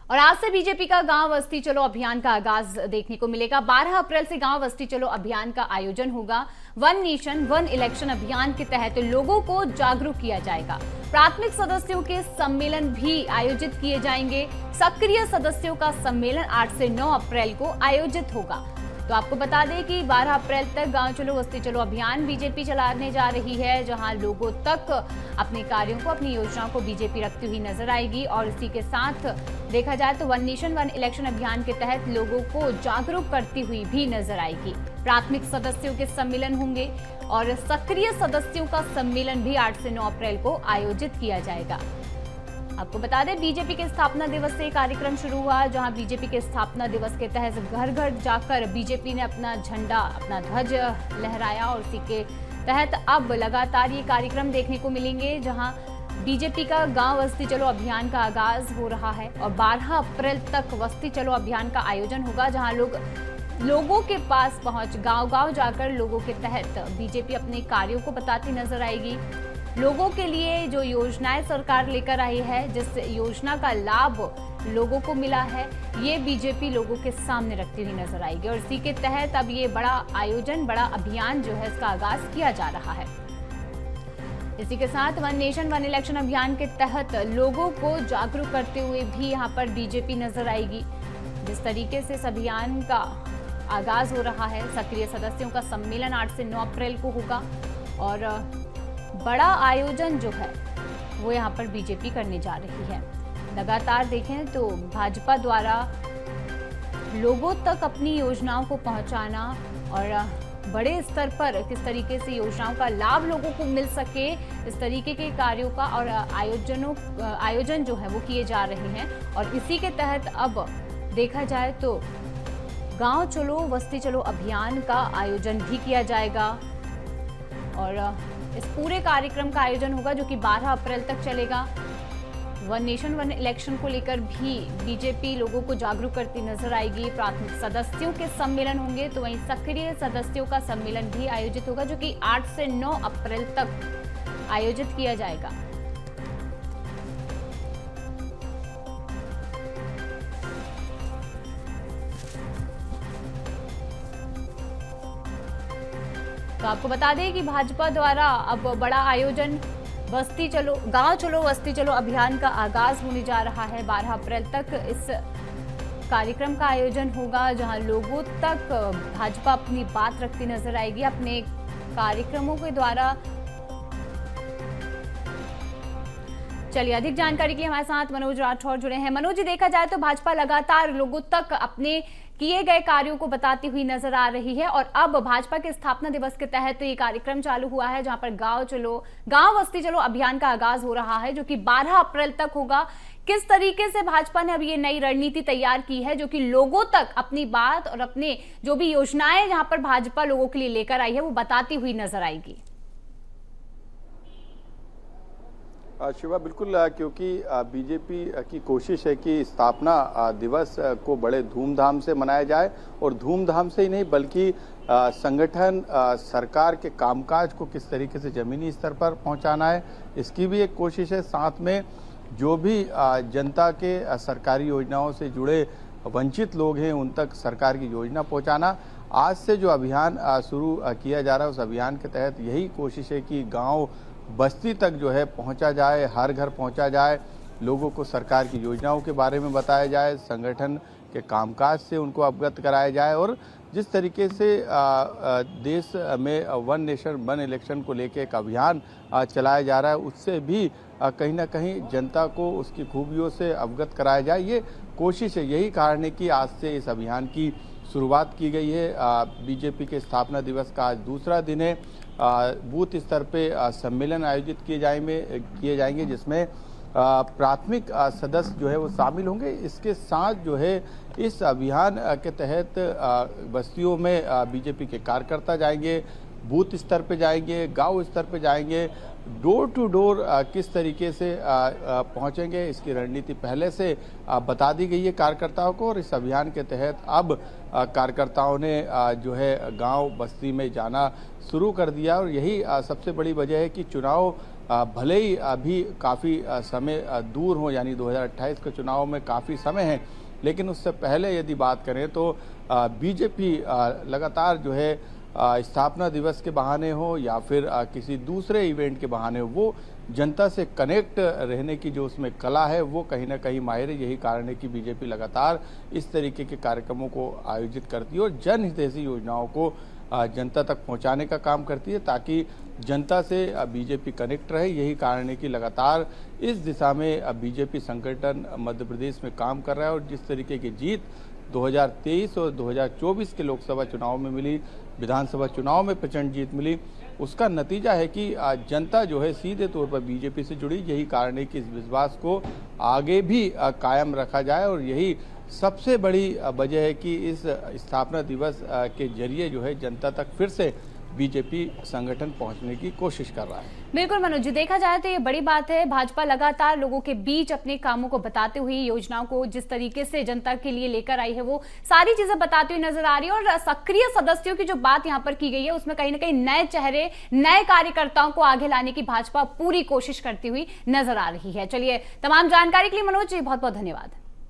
और आज से बीजेपी का गांव वस्ती चलो अभियान का आगाज देखने को मिलेगा। 12 अप्रैल से गांव वस्ती चलो अभियान का आयोजन होगा। वन नेशन वन इलेक्शन अभियान के तहत लोगों को जागरूक किया जाएगा। प्राथमिक सदस्यों के सम्मेलन भी आयोजित किए जाएंगे। सक्रिय सदस्यों का सम्मेलन 8 से 9 अप्रैल को आयोजित होगा। तो आपको बता दें कि 12 अप्रैल तक गांव चलो वस्ती चलो अभियान बीजेपी चलाने जा रही है, जहां लोगों तक अपने कार्यों को, अपनी योजनाओं को बीजेपी रखती हुई नजर आएगी। और इसी के साथ देखा जाए तो वन नेशन वन इलेक्शन अभियान के तहत लोगों को जागरूक करती हुई भी नजर आएगी। प्राथमिक सदस्यों के सम्मेलन होंगे और सक्रिय सदस्यों का सम्मेलन भी 8 से 9 अप्रैल को आयोजित किया जाएगा। आपको बता दें, बीजेपी के स्थापना दिवस से कार्यक्रम शुरू हुआ, जहां बीजेपी के स्थापना दिवस के तहत घर घर जाकर बीजेपी ने अपना झंडा, अपना ध्वज लहराया। और इसी के तहत अब लगातार ये कार्यक्रम देखने को मिलेंगे, जहां बीजेपी का गांव वस्ती चलो अभियान का आगाज हो रहा है और 12 अप्रैल तक वस्ती चलो अभियान का आयोजन होगा, जहां लोगों के पास पहुंच गांव-गांव जाकर लोगों के तहत बीजेपी अपने कार्यों को बताती नजर आएगी। लोगों के लिए जो योजनाएं सरकार लेकर आई है, जिस योजना का लाभ लोगों को मिला है, ये बीजेपी लोगों के सामने रखती हुई नजर आएगी। और इसी के तहत अब ये बड़ा आयोजन, बड़ा अभियान जो है, इसका आगाज किया जा रहा है। इसी के साथ वन नेशन वन इलेक्शन अभियान के तहत लोगों को जागरूक करते हुए भी यहाँ पर बीजेपी नजर आएगी। जिस तरीके से इस अभियान का आगाज हो रहा है, सक्रिय सदस्यों का सम्मेलन 8 से 9 अप्रैल को होगा और बड़ा आयोजन जो है वो यहाँ पर बीजेपी करने जा रही है। लगातार देखें तो भाजपा द्वारा लोगों तक अपनी योजनाओं को पहुंचाना और बड़े स्तर पर किस तरीके से योजनाओं का लाभ लोगों को मिल सके, इस तरीके के कार्यों का और आयोजन जो है वो किए जा रहे हैं। और इसी के तहत अब देखा जाए तो गांव चलो वस्ती चलो अभियान का आयोजन भी किया जाएगा। और इस पूरे कार्यक्रम का आयोजन होगा जो कि 12 अप्रैल तक चलेगा। वन नेशन वन इलेक्शन को लेकर भी बीजेपी लोगों को जागरूक करती नजर आएगी। प्राथमिक सदस्यों के सम्मेलन होंगे, तो वहीं सक्रिय सदस्यों का सम्मेलन भी आयोजित होगा, जो कि 8 से 9 अप्रैल तक आयोजित किया जाएगा। तो आपको बता दें कि भाजपा द्वारा अब बड़ा आयोजन गांव चलो वस्ती चलो अभियान का आगाज होने जा रहा है। 12 अप्रैल तक इस कार्यक्रम का आयोजन होगा, जहां लोगों तक भाजपा अपनी बात रखती नजर आएगी अपने कार्यक्रमों के द्वारा। चलिए, अधिक जानकारी के लिए हमारे साथ मनोज राठौर जुड़े हैं। मनोज जी, देखा जाए तो भाजपा लगातार लोगों तक अपने किए गए कार्यों को बताती हुई नजर आ रही है और अब भाजपा के स्थापना दिवस के तहत ये कार्यक्रम चालू हुआ है, जहां पर गांव वस्ती चलो अभियान का आगाज हो रहा है, जो कि 12 अप्रैल तक होगा। किस तरीके से भाजपा ने अब ये नई रणनीति तैयार की है, जो कि लोगों तक अपनी बात और अपने जो भी योजनाएं जहां पर भाजपा लोगों के लिए लेकर आई है वो बताती हुई नजर आएगी? शिवा, बिल्कुल, क्योंकि बीजेपी की कोशिश है कि स्थापना दिवस को बड़े धूमधाम से मनाया जाए और धूमधाम से ही नहीं बल्कि संगठन सरकार के कामकाज को किस तरीके से जमीनी स्तर पर पहुंचाना है, इसकी भी एक कोशिश है। साथ में जो भी जनता के सरकारी योजनाओं से जुड़े वंचित लोग हैं उन तक सरकार की योजना पहुंचाना। आज से जो अभियान शुरू किया जा रहा है, उस अभियान के तहत यही कोशिश है कि गाँव बस्ती तक जो है पहुंचा जाए, हर घर पहुंचा जाए, लोगों को सरकार की योजनाओं के बारे में बताया जाए, संगठन के कामकाज से उनको अवगत कराया जाए। और जिस तरीके से देश में वन नेशन वन इलेक्शन को लेकर एक अभियान चलाया जा रहा है, उससे भी कहीं ना कहीं जनता को उसकी खूबियों से अवगत कराया जाए, ये कोशिश है। यही कारण है कि आज से इस अभियान की शुरुआत की गई है। बीजेपी के स्थापना दिवस का आज दूसरा दिन है। बूथ स्तर पे सम्मेलन आयोजित किए जाएंगे, जिसमें प्राथमिक सदस्य जो है वो शामिल होंगे। इसके साथ जो है इस अभियान के तहत बस्तियों में बीजेपी के कार्यकर्ता जाएंगे, बूथ स्तर पे जाएंगे, गांव स्तर पे जाएंगे, डोर टू डोर किस तरीके से पहुंचेंगे, इसकी रणनीति पहले से बता दी गई है कार्यकर्ताओं को। और इस अभियान के तहत अब कार्यकर्ताओं ने जो है गांव बस्ती में जाना शुरू कर दिया। और यही सबसे बड़ी वजह है कि चुनाव भले ही अभी काफ़ी समय दूर हो, यानी 2028 के चुनाव में काफ़ी समय है, लेकिन उससे पहले यदि बात करें तो बीजेपी लगातार जो है स्थापना दिवस के बहाने हो या फिर किसी दूसरे इवेंट के बहाने हो, वो जनता से कनेक्ट रहने की जो उसमें कला है वो कहीं ना कहीं माहिर है। यही कारण है कि बीजेपी लगातार इस तरीके के कार्यक्रमों को आयोजित करती है और जनहितैषी योजनाओं को जनता तक पहुंचाने का काम करती है, ताकि जनता से बीजेपी कनेक्ट रहे। यही कारण है कि लगातार इस दिशा में बीजेपी संगठन मध्य प्रदेश में काम कर रहा है और जिस तरीके की जीत 2023 और 2024 के लोकसभा चुनाव में मिली, विधानसभा चुनाव में प्रचंड जीत मिली, उसका नतीजा है कि जनता जो है सीधे तौर पर बीजेपी से जुड़ी। यही कारण है कि इस विश्वास को आगे भी कायम रखा जाए और यही सबसे बड़ी वजह है कि इस स्थापना दिवस के जरिए जो है जनता तक फिर से बीजेपी संगठन पहुंचने की कोशिश कर रहा है। बिल्कुल मनोज जी, देखा जाए तो ये बड़ी बात है। भाजपा लगातार लोगों के बीच अपने कामों को बताते हुए, योजनाओं को जिस तरीके से जनता के लिए लेकर आई है वो सारी चीजें बताती हुई नजर आ रही है। और सक्रिय सदस्यों की जो बात यहाँ पर की गई है उसमें कहीं ना कहीं नए चेहरे, नए कार्यकर्ताओं को आगे लाने की भाजपा पूरी कोशिश करती हुई नजर आ रही है। चलिए, तमाम जानकारी के लिए मनोज जी बहुत बहुत धन्यवाद।